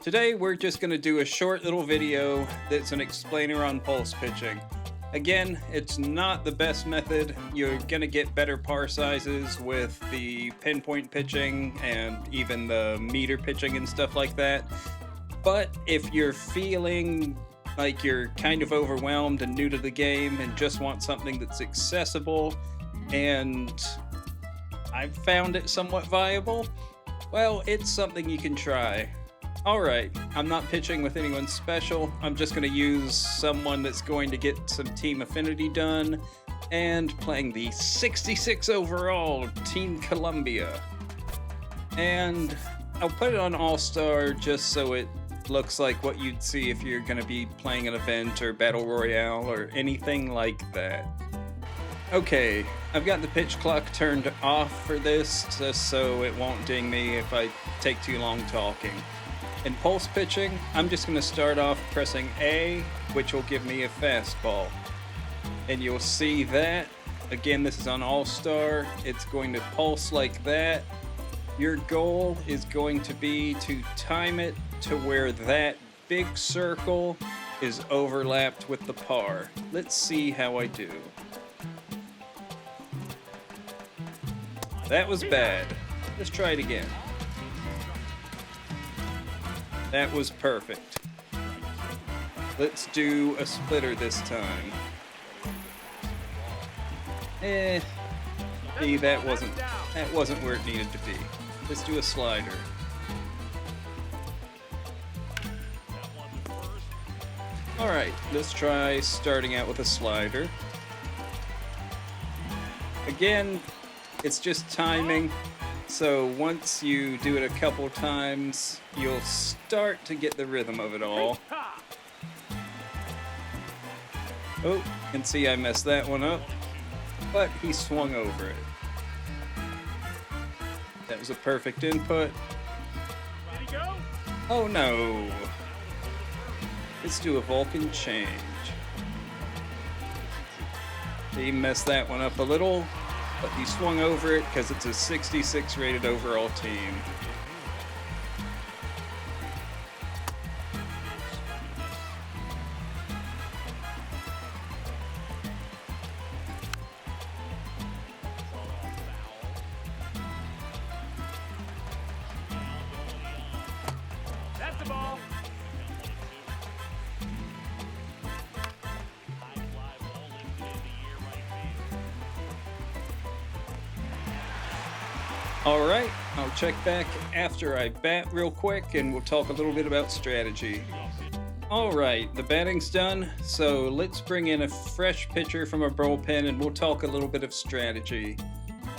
Today we're just going to do a short little video that's an explainer on pulse pitching. Again, it's not the best method. You're going to get better par sizes with the pinpoint pitching and even the meter pitching and stuff like that. But if you're feeling like you're kind of overwhelmed and new to the game and just want something that's accessible and I've found it somewhat viable, well, it's something you can try. Alright, I'm not pitching with anyone special. I'm just going to use someone that's going to get some team affinity done and playing the 66 overall Team Columbia. And I'll put it on All-Star just so it looks like what you'd see if you're going to be playing an event or Battle Royale or anything like that. Okay, I've got the pitch clock turned off for this just so it won't ding me if I take too long talking. In pulse pitching, I'm just going to start off pressing A, which will give me a fastball. And you'll see that, again, this is on All-Star, it's going to pulse like that. Your goal is going to be to time it to where that big circle is overlapped with the par. Let's see how I do. That was bad. Let's try it again. That was perfect. Let's do a splitter this time. See, that wasn't where it needed to be. Let's do a slider. Alright, let's try starting out with a slider. Again, it's just timing. So once you do it a couple times, you'll start to get the rhythm of it all. Oh, and see I messed that one up, but he swung over it. That was a perfect input. Oh no. Let's do a Vulcan change. He messed that one up a little, but he swung over it because it's a 66 rated overall team. That's the ball. Alright, I'll check back after I bat real quick and we'll talk a little bit about strategy. Alright, the batting's done, so let's bring in a fresh pitcher from our bullpen and we'll talk a little bit of strategy.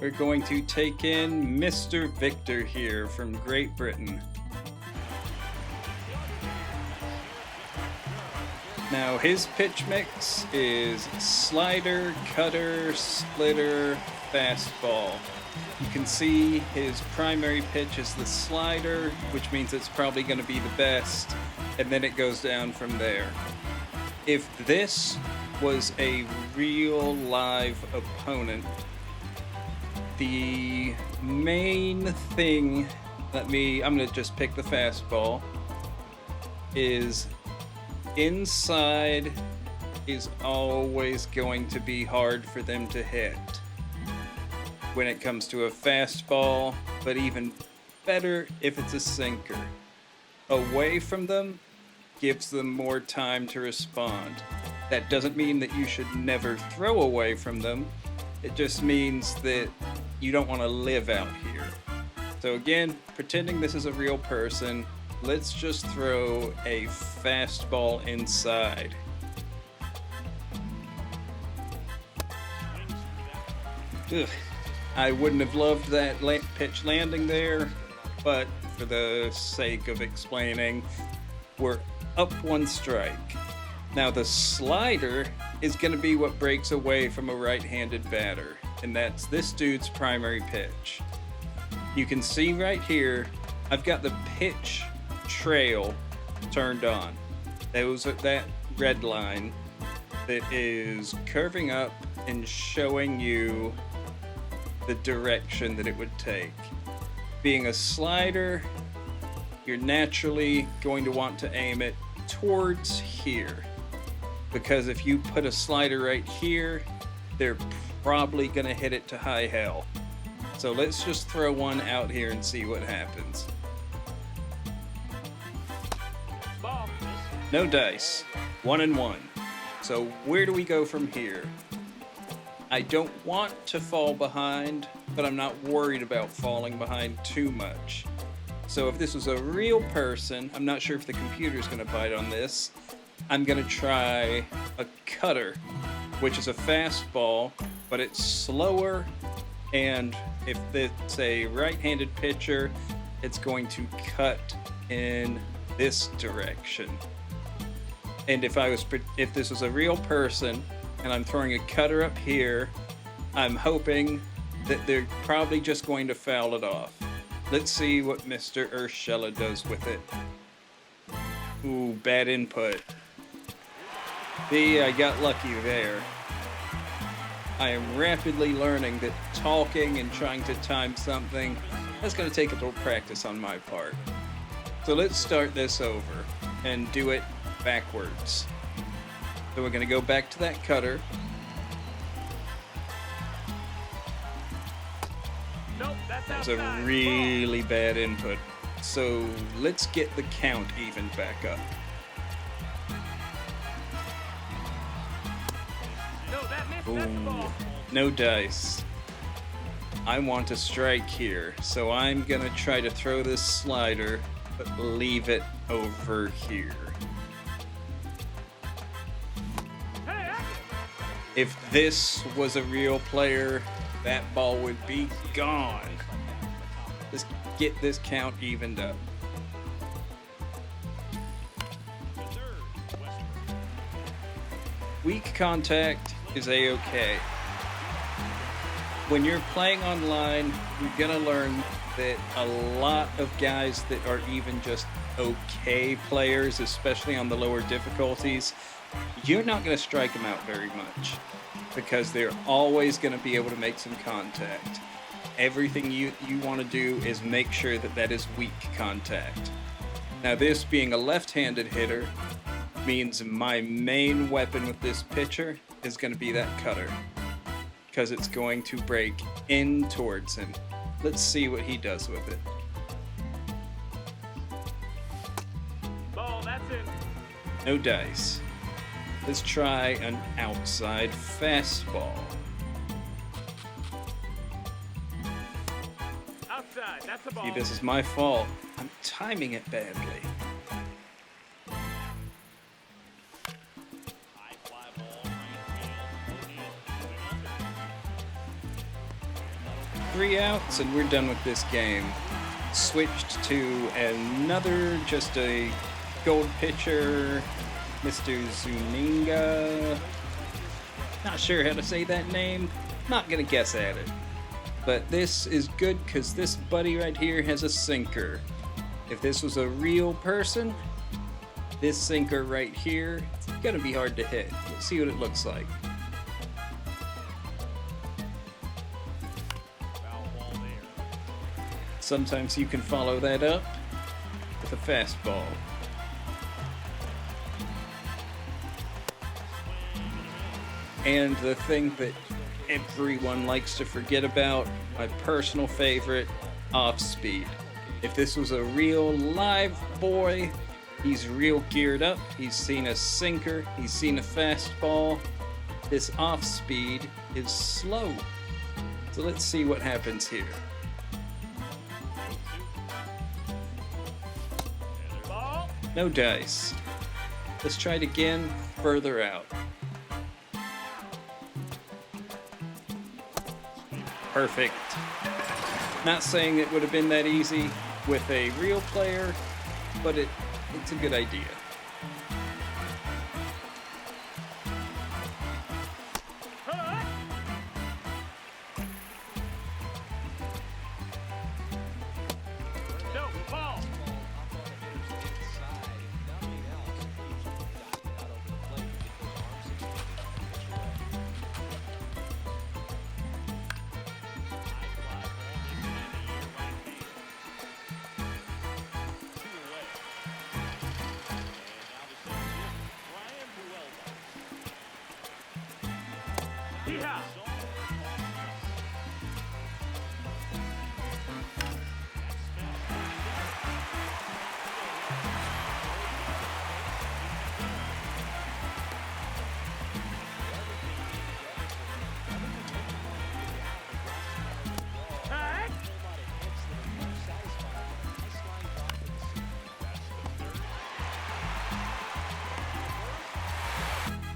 We're going to take in Mr. Victor here from Great Britain. Now his pitch mix is slider, cutter, splitter, fastball. You can see his primary pitch is the slider, which means it's probably going to be the best, and then it goes down from there. If this was a real live opponent, the main thing, I'm going to just pick the fastball, is inside is always going to be hard for them to hit when it comes to a fastball, but even better if it's a sinker. Away from them gives them more time to respond. That doesn't mean that you should never throw away from them. It just means that you don't want to live out here. So again, pretending this is a real person, let's just throw a fastball inside. Ugh. I wouldn't have loved that pitch landing there, but for the sake of explaining, we're up one strike. Now the slider is going to be what breaks away from a right-handed batter, and that's this dude's primary pitch. You can see right here, I've got the pitch trail turned on. That red line that is curving up and showing you the direction that it would take. Being a slider, you're naturally going to want to aim it towards here. Because if you put a slider right here, they're probably going to hit it to high hell. So let's just throw one out here and see what happens. Ball. No dice. 1 and 1. So where do we go from here? I don't want to fall behind, but I'm not worried about falling behind too much. So if this was a real person, I'm not sure if the computer's going to bite on this. I'm going to try a cutter, which is a fastball, but it's slower, and if it's a right-handed pitcher, it's going to cut in this direction. And if this was a real person and I'm throwing a cutter up here, I'm hoping that they're probably just going to foul it off. Let's see what Mr. Urshela does with it. Ooh, bad input. See, I got lucky there. I am rapidly learning that talking and trying to time something, that's going to take a little practice on my part. So let's start this over and do it backwards. So we're going to go back to that cutter. Nope, that's That was outside. a really bad input. So let's get the count even back up. No, that missed. That's the Ooh, ball. no dice. I want a strike here, so I'm going to try to throw this slider, but leave it over here. Hey, If this was a real player, that ball would be gone. Let's get this count evened up. Weak contact is a-okay. When you're playing online, you're gonna learn that a lot of guys that are even just okay players, especially on the lower difficulties, you're not gonna strike them out very much because they're always gonna be able to make some contact. Everything you want to do is make sure that that is weak contact. Now, this being a left-handed hitter means my main weapon with this pitcher is going to be that cutter because it's going to break in towards him. Let's see what he does with it. ball, that's it. No dice. Let's try an outside fastball. Outside, that's the ball. See, this is my fault. I'm timing it badly. 3 outs and we're done with this game. Switched to another, just a gold pitcher, Mr. Zuninga. Not sure how to say that name. Not gonna guess at it. But this is good because this buddy right here has a sinker. If this was a real person, this sinker right here, it's gonna be hard to hit. Let's see what it looks like. Sometimes you can follow that up with a fastball. And the thing that everyone likes to forget about, my personal favorite, off speed. If this was a real live boy, he's real geared up, he's seen a sinker, he's seen a fastball. This off speed is slow. So let's see what happens here. Ball. No dice. Let's try it again, further out. Perfect. Not saying it would have been that easy with a real player, but it's a good idea. Huh? No, ball. Yeehaw. Hey.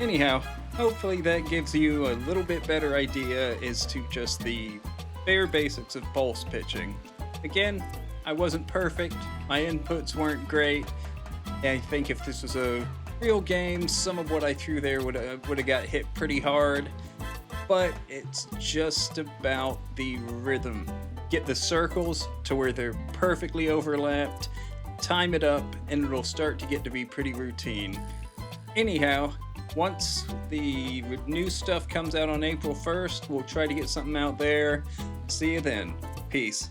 Anyhow, hopefully that gives you a little bit better idea as to just the bare basics of pulse pitching. Again, I wasn't perfect, my inputs weren't great. I think if this was a real game, some of what I threw there would have got hit pretty hard. But it's just about the rhythm. Get the circles to where they're perfectly overlapped, time it up, and it'll start to get to be pretty routine. Anyhow, once the new stuff comes out on April 1st, we'll try to get something out there. See you then. Peace.